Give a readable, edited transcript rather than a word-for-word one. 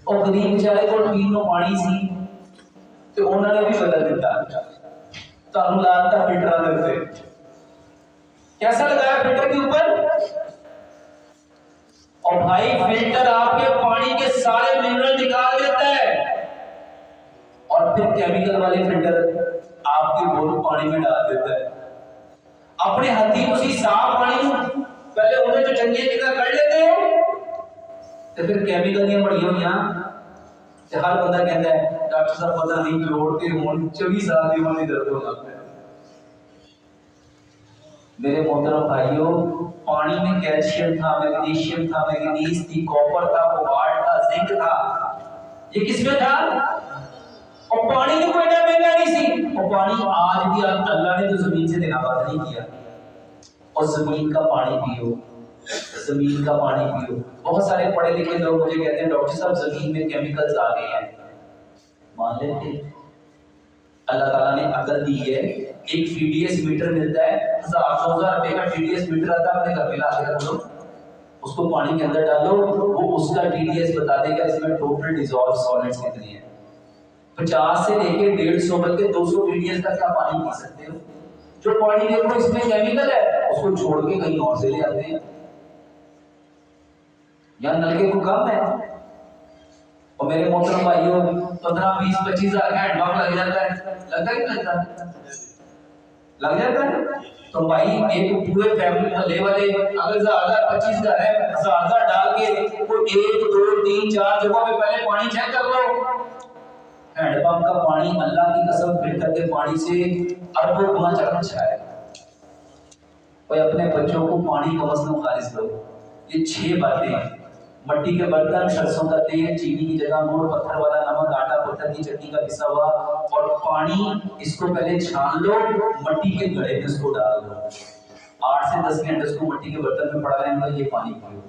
اور غریب بیچارے کو پین نو پانی سی تو انہوں نے بھی بدل دیتا تو ہم لانتا فلٹر دیتے کیسا لگایا فلٹر کے اوپر اور بھائی فلٹر آپ کے پانی کے سارے منرل نکال دیتا ہے اور پھر کیمیکل والے فلٹر آپ کے بوتل پانی میں ڈال دیتا ہے اپنے ہاتھی اسی صاف پانی پہلے انہیں جو چنگے جگہ کر لیتے ہو تو پھر کیمیکل دیا بڑی ہوئی کہ ہر بندہ کہتا ہے ڈاکٹر صاحب پتہ نہیں جوڑتے ہوں 24 سال کی عمر میں درد ہو جاتا ہے میرے محترم بھائیوں پانی میں کیلشیم تھا میگنیشیم تھا مینگنیز تھی کاپر تھا کوبالٹ تھا زنک تھا یہ کس میں تھا اور پانی تو کوئی مہنگا نہیں سی اور پانی آج بھی اللہ نے تو زمین سے دینا بند نہیں کیا اور زمین کا پانی پیو زمین کا پانی پیو بہت سارے پڑھے لکھے لوگ مجھے کہتے ہیں ڈاکٹر صاحب زمین میں کیمیکلز آ گئے ہیں مان لیتے اللہ تعالیٰ نے عقل دی ہے ایک ٹی ڈی ایس میٹر ملتا ہے 1000 روپے کا ٹی ڈی ایس میٹر آتا ہے اپنے گھر پہ لا کے رکھ لو اس کو پانی کے اندر ڈالو وہ اس کا ٹی ڈی ایس بتا دے گا اس میں ٹوٹل ڈیزالو سالٹس کتنے ہیں 50 سے لے کے 150 بلکہ 200 ٹی ڈی ایس تک آپ پانی پی سکتے ہو جو پانی دیکھو اس میں کیمیکل ہے اس کو چھوڑ کے کہیں اور سے لے آتے ہیں یہاں نلکے کو کم ہے اور میرے محترم بھائیوں 15-20-25 ہزار کا ہینڈ پمپ لگ جاتا ہے لگتا ہے کہ لگتا لگ جاتا ہے تو بھائی ایک پورے فیملی محلے والے اگر 1000-25 ہزار ہے 1000 ڈال کے وہ 1 2 3 4 جگہوں پہ پہلے پانی چیک کر لو ہینڈ پمپ کا پانی اللہ کی قسم فلٹر کے پانی سے اربوں گنا زیادہ اچھا ہے اور اپنے بچوں کو پانی کا مسئلہ خالص دو یہ 6 باتیں مٹی کے برتن سرسوں کا تیل چینی کی جگہ گڑ پتھر والا نمک آٹا پتھر کی چٹنی کا پسا ہوا اور پانی اس کو پہلے چھان لو مٹی کے گڑھے میں اس کو ڈال دو 8 سے 10 گھنٹے اس کو مٹی کے برتن میں پڑا رہے گا یہ پانی پیو